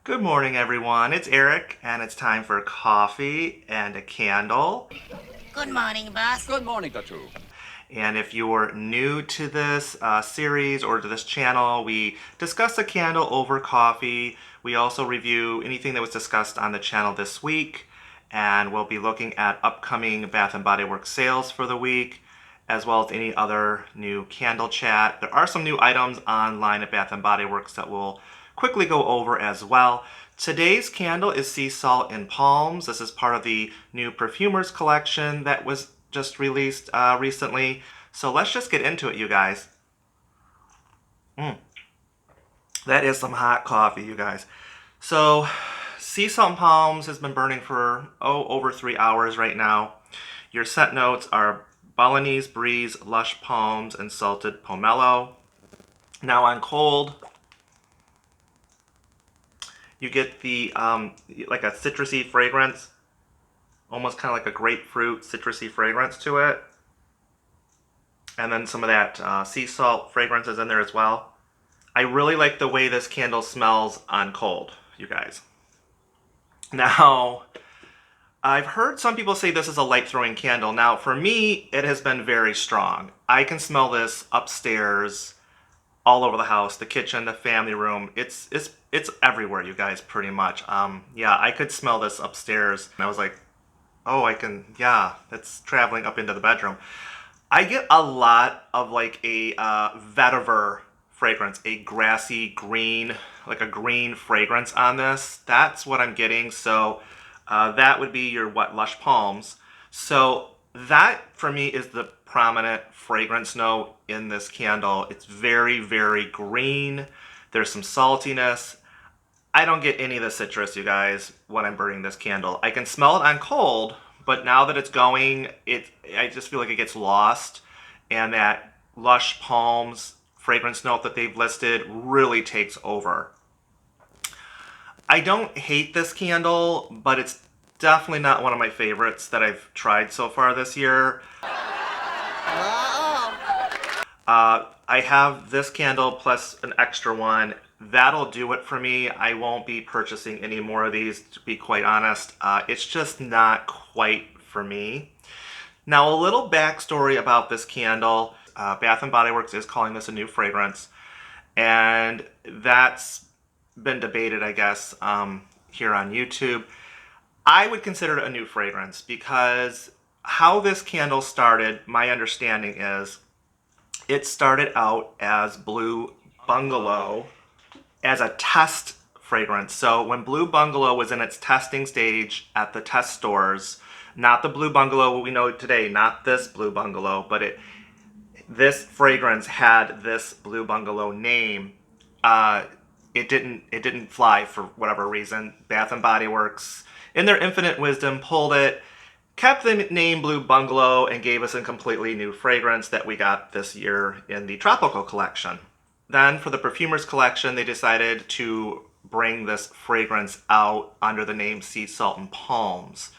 Good morning, everyone. It's Eric, and it's time for coffee and a candle. Good morning, boss. Good morning, Tatu. And if you're new to this series or to this channel, we discuss a candle over coffee. We also review anything that was discussed on the channel this week, and we'll be looking at upcoming Bath and Body Works sales for the week, as well as any other new candle chat. There are some new items online at Bath and Body Works that we'll quickly go over as well. Today's candle is Sea Salt and Palms. This is part of the new Perfumers collection that was just released recently. So let's just get into it, you guys. That is some hot coffee, you guys. So Sea Salt and Palms has been burning for over 3 hours right now. Your scent notes are Balinese breeze, lush palms, and salted pomelo. Now on cold, you get the like a citrusy fragrance, almost kind of like a grapefruit citrusy fragrance to it. And then some of that sea salt fragrance is in there as well. I really like the way this candle smells on cold, you guys. Now, I've heard some people say this is a light throwing candle. Now, for me, it has been very strong. I can smell this upstairs, all over the house, the kitchen, the family room. It's everywhere, you guys, pretty much. Yeah, I could smell this upstairs, and I was like, oh, I can. Yeah, it's traveling up into the bedroom. I get a lot of like a vetiver fragrance, a grassy green, like a green fragrance on this. That's what I'm getting. So that would be your lush palms. So that for me is the prominent fragrance note in this candle. It's very, very green. There's some saltiness. I don't get any of the citrus, you guys, when I'm burning this candle. I can smell it on cold, but now that it's going, I just feel like it gets lost, and that lush palms fragrance note that they've listed really takes over. I don't hate this candle, but it's definitely not one of my favorites that I've tried so far this year. I have this candle plus an extra one. That'll do it for me. I won't be purchasing any more of these, to be quite honest. It's just not quite for me. Now, a little backstory about this candle. Bath and Body Works is calling this a new fragrance, and that's been debated, I guess, here on YouTube. I would consider it a new fragrance because how this candle started, my understanding is, it started out as Blue Bungalow as a test fragrance. So when Blue Bungalow was in its testing stage at the test stores, not the Blue Bungalow we know today, not this Blue Bungalow, but this fragrance had this Blue Bungalow name. It didn't fly for whatever reason. Bath and Body Works, in their infinite wisdom, pulled it, kept the name Blue Bungalow, and gave us a completely new fragrance that we got this year in the Tropical Collection. Then for the Perfumers Collection, they decided to bring this fragrance out under the name Sea Salt and Palms.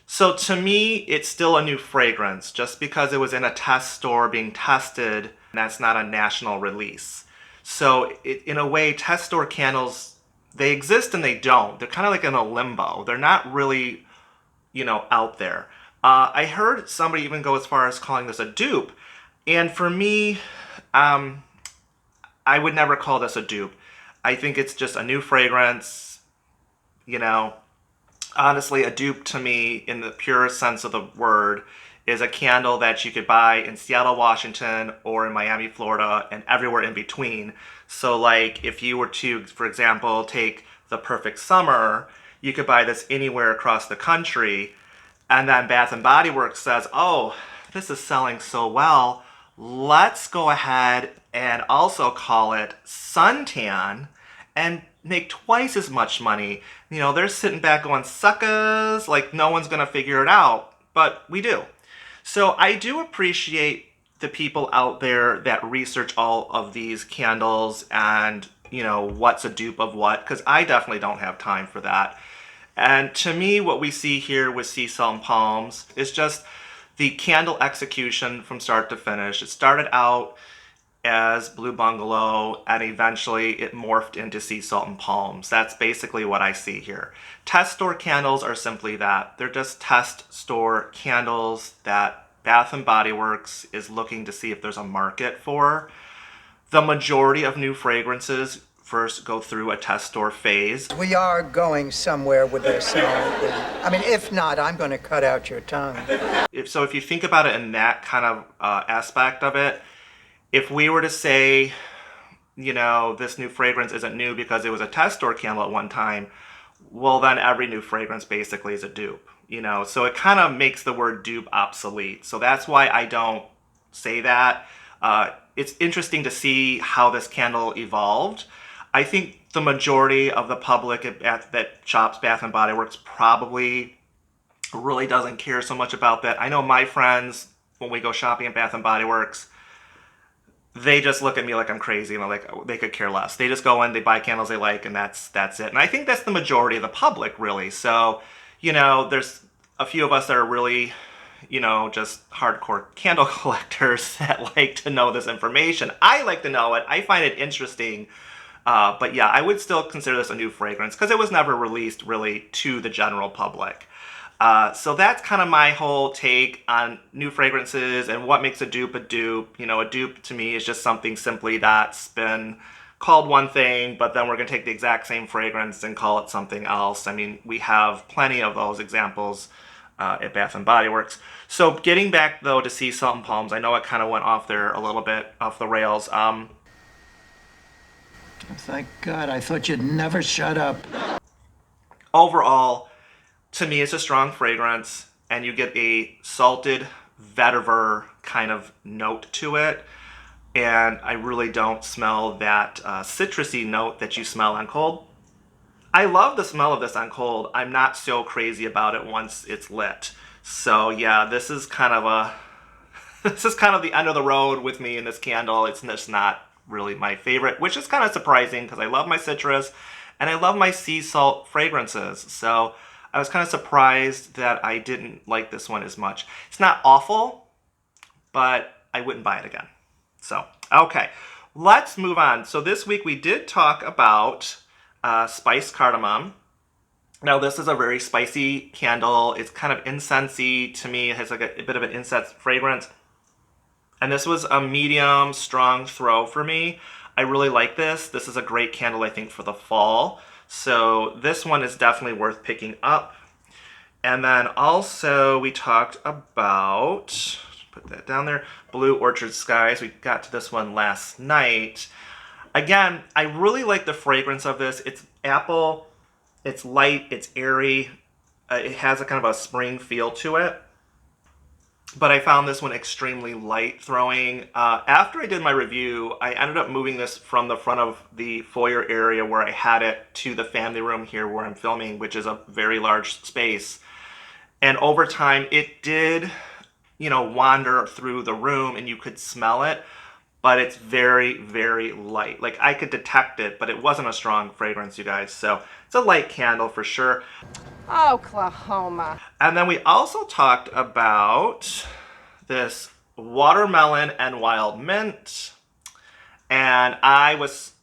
So to me, it's still a new fragrance. Just because it was in a test store being tested, that's not a national release. So in a way, test store candles, they exist and they don't. They're kind of like in a limbo. They're not really, out there. I heard somebody even go as far as calling this a dupe. And for me, I would never call this a dupe. I think it's just a new fragrance, Honestly, a dupe to me, in the purest sense of the word, is a candle that you could buy in Seattle, Washington, or in Miami, Florida, and everywhere in between. So, like, if you were to, for example, take the Perfect Summer, you could buy this anywhere across the country, and then Bath and Body Works says, oh, this is selling so well, let's go ahead and also call it suntan and make twice as much money. They're sitting back going, suckers, like no one's gonna figure it out, but we do. So I do appreciate the people out there that research all of these candles and, what's a dupe of what, because I definitely don't have time for that. And to me, what we see here with Sea Salt and Palms is just the candle execution from start to finish. It started out as Blue Bungalow, and eventually it morphed into Sea Salt and Palms. That's basically what I see here. Test store candles are simply that. They're just test store candles that Bath and Body Works is looking to see if there's a market for. The majority of new fragrances first go through a test store phase. We are going somewhere with this. So, I mean, if not, I'm going to cut out your tongue. If you think about it in that kind of aspect of it, if we were to say, this new fragrance isn't new because it was a test store candle at one time, well, then every new fragrance basically is a dupe, So it kind of makes the word dupe obsolete. So that's why I don't say that. It's interesting to see how this candle evolved. I think the majority of the public that shops Bath and Body Works probably really doesn't care so much about that. I know my friends, when we go shopping at Bath and Body Works, they just look at me like I'm crazy, like they could care less. They just go in, they buy candles they like, and that's it. And I think that's the majority of the public, really. So, there's a few of us that are really, just hardcore candle collectors that like to know this information. I like to know it. I find it interesting. But yeah, I would still consider this a new fragrance because it was never released really to the general public. So that's kind of my whole take on new fragrances and what makes a dupe a dupe. A dupe to me is just something simply that's been called one thing, but then we're going to take the exact same fragrance and call it something else. I mean, we have plenty of those examples at Bath and Body Works. So getting back, though, to Sea Salt and Palms, I know it kind of went off there a little bit, off the rails. Thank God, I thought you'd never shut up. Overall, to me, it's a strong fragrance, and you get a salted vetiver kind of note to it. And I really don't smell that citrusy note that you smell on cold. I love the smell of this on cold. I'm not so crazy about it once it's lit. So yeah, this is kind of the end of the road with me in this candle. It's just not really my favorite, which is kind of surprising because I love my citrus and I love my sea salt fragrances. So I was kind of surprised that I didn't like this one as much. It's not awful, but I wouldn't buy it again. So, okay, let's move on. So this week we did talk about spiced cardamom. Now this is a very spicy candle. It's kind of incensey to me. It has like a bit of an incense fragrance. And this was a medium strong throw for me. I really like this. This is a great candle, I think, for the fall. So this one is definitely worth picking up. And then also we talked about, put that down there, Blue Orchard Skies. We got to this one last night. Again, I really like the fragrance of this. It's apple, it's light, it's airy. It has a kind of a spring feel to it. But I found this one extremely light throwing. After I did my review, I ended up moving this from the front of the foyer area where I had it to the family room here where I'm filming, which is a very large space. And over time, it did, wander through the room and you could smell it, but it's very, very light. Like I could detect it, but it wasn't a strong fragrance, you guys. So it's a light candle for sure. Oklahoma. And then we also talked about this watermelon and wild mint. And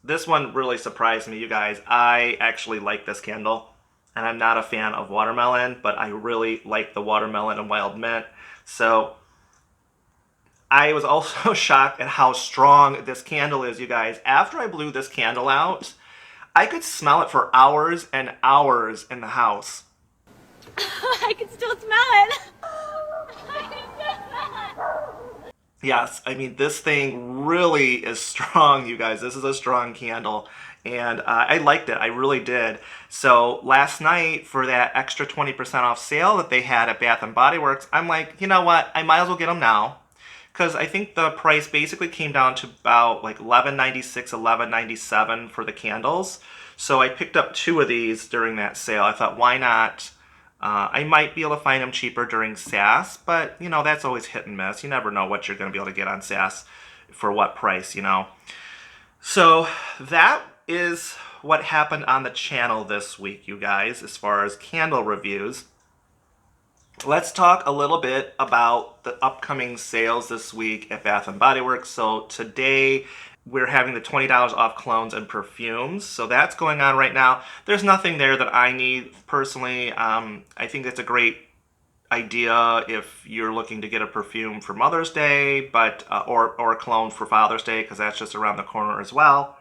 this one really surprised me, you guys. I actually like this candle. And I'm not a fan of watermelon, but I really like the watermelon and wild mint. So I was also shocked at how strong this candle is, you guys. After I blew this candle out, I could smell it for hours and hours in the house. I can still smell it. I can still smell it. Yes, I mean, this thing really is strong, you guys. This is a strong candle. And I liked it. I really did. So last night, for that extra 20% off sale that they had at Bath & Body Works, I'm like, you know what? I might as well get them now. Because I think the price basically came down to about like $11.96, $11.97 for the candles. So I picked up 2 of these during that sale. I thought, why not? I might be able to find them cheaper during SAS, but, that's always hit and miss. You never know what you're going to be able to get on SAS for what price, So that is what happened on the channel this week, you guys, as far as candle reviews. let's talk a little bit about the upcoming sales this week at Bath & Body Works. So today we're having the $20 off colognes and perfumes. So that's going on right now. There's nothing there that I need personally. I think it's a great idea if you're looking to get a perfume for Mother's Day, but or a cologne for Father's Day, because that's just around the corner as well.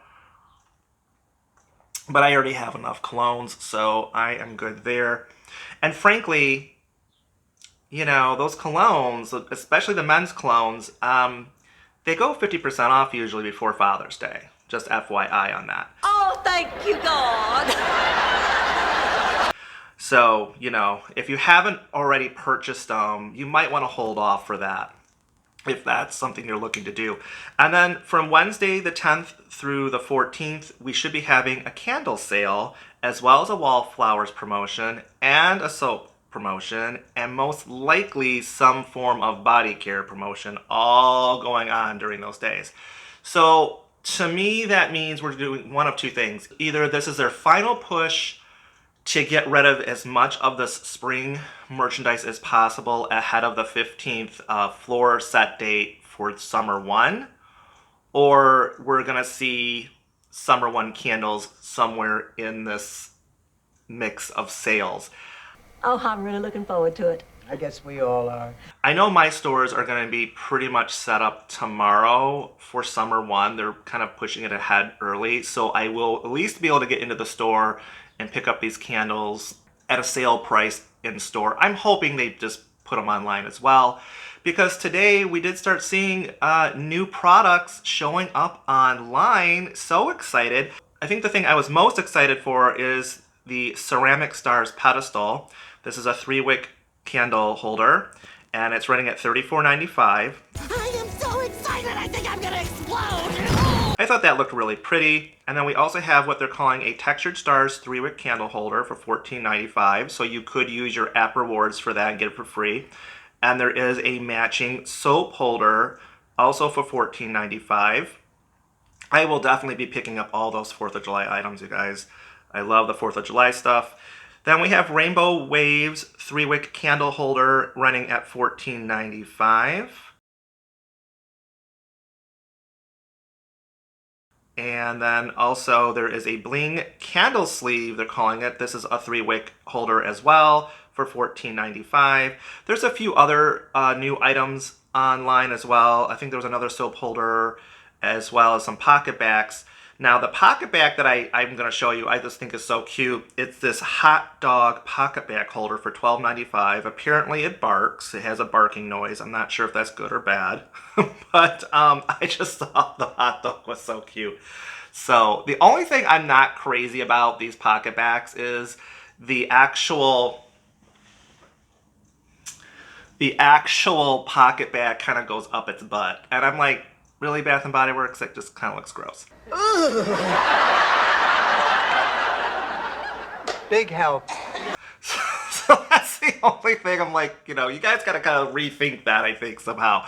But I already have enough colognes, so I am good there. And frankly, you know, those colognes, especially the men's colognes, they go 50% off usually before Father's Day. Just FYI on that. Oh, thank you, God. So, you know, if you haven't already purchased them, you might want to hold off for that, if that's something you're looking to do. And then from Wednesday the 10th through the 14th, we should be having a candle sale, as well as a wallflowers promotion and a soap promotion, and most likely some form of body care promotion, all going on during those days. So to me, that means we're doing one of two things. Either this is their final push to get rid of as much of this spring merchandise as possible ahead of the 15th floor set date for summer 1, or we're gonna see summer 1 candles somewhere in this mix of sales. Oh, I'm really looking forward to it. I guess we all are. I know my stores are going to be pretty much set up tomorrow for summer 1. They're kind of pushing it ahead early, so I will at least be able to get into the store and pick up these candles at a sale price in store. I'm hoping they just put them online as well, because today we did start seeing new products showing up online. So excited. I think the thing I was most excited for is the Ceramic Stars pedestal. This is a 3-wick candle holder, and it's running at $34.95. I am so excited, I think I'm gonna explode. I thought that looked really pretty. And then we also have what they're calling a Textured Stars 3-wick candle holder for $14.95. So you could use your app rewards for that and get it for free. And there is a matching soap holder also for $14.95. I will definitely be picking up all those 4th of July items, you guys. I love the 4th of July stuff. Then we have Rainbow Waves 3-wick candle holder running at $14.95. And then also there is a bling candle sleeve, they're calling it. This is a 3-wick holder as well for $14.95. There's a few other new items online as well. I think there was another soap holder as well as some pocket backs. Now the pocket back that I'm going to show you, I just think is so cute. It's this hot dog pocket back holder for $12.95. Apparently it barks. It has a barking noise. I'm not sure if that's good or bad. But I just thought the hot dog was so cute. So the only thing I'm not crazy about these pocket backs is the actual pocket back kind of goes up its butt. And I'm like, really, Bath & Body Works? That just kind of looks gross. Big help. So that's the only thing I'm like, you know, you guys got to kind of rethink that, I think, somehow.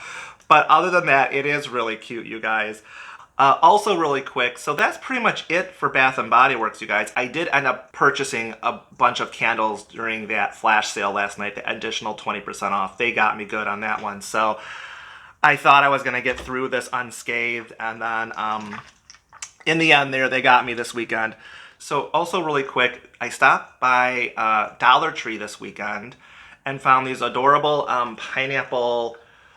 But other than that, it is really cute, you guys. Also really quick, so that's pretty much it for Bath & Body Works, you guys. I did end up purchasing a bunch of candles during that flash sale last night, the additional 20% off. They got me good on that one. So I thought I was going to get through this unscathed, and then in the end there, they got me this weekend. So also really quick, I stopped by Dollar Tree this weekend and found these adorable pineapple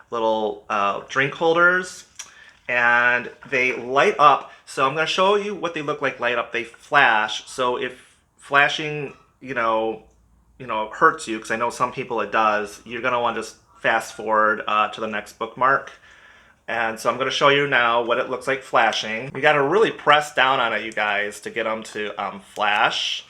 little drink holders, and they light up. So I'm going to show you what they look like light up. They flash. So if flashing, you know, hurts you, because I know some people it does, you're going to want to just fast forward to the next bookmark. And so I'm going to show you now what it looks like flashing. You got to really press down on it, you guys, to get them to flash.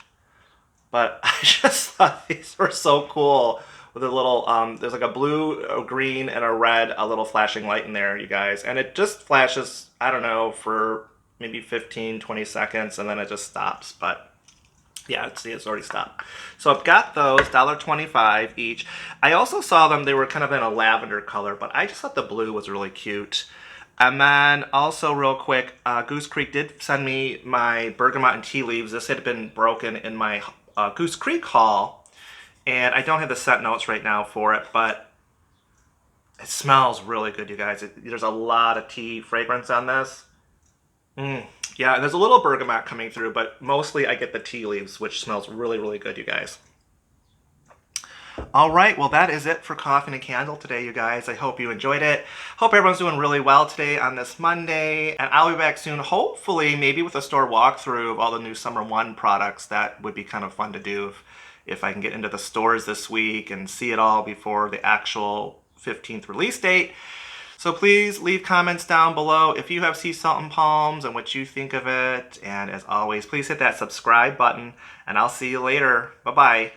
But I just thought these were so cool with a little, there's like a blue, a green, and a red, a little flashing light in there, you guys. And it just flashes, I don't know, for maybe 15, 20 seconds, and then it just stops. But yeah, see, it's already stopped. So I've got those, $1.25 each. I also saw them, they were kind of in a lavender color, but I just thought the blue was really cute. And then also real quick, Goose Creek did send me my bergamot and tea leaves. This had been broken in my Goose Creek haul. And I don't have the scent notes right now for it, but it smells really good, you guys. There's a lot of tea fragrance on this. Yeah, and there's a little bergamot coming through, but mostly I get the tea leaves, which smells really, really good, you guys. All right, well, that is it for Coffee and a Candle today, you guys. I hope you enjoyed it. Hope everyone's doing really well today on this Monday. And I'll be back soon, hopefully, maybe with a store walkthrough of all the new Summer 1 products. That would be kind of fun to do if I can get into the stores this week and see it all before the actual 15th release date. So please leave comments down below if you have sea salt and palms and what you think of it. And as always, please hit that subscribe button, and I'll see you later. Bye-bye.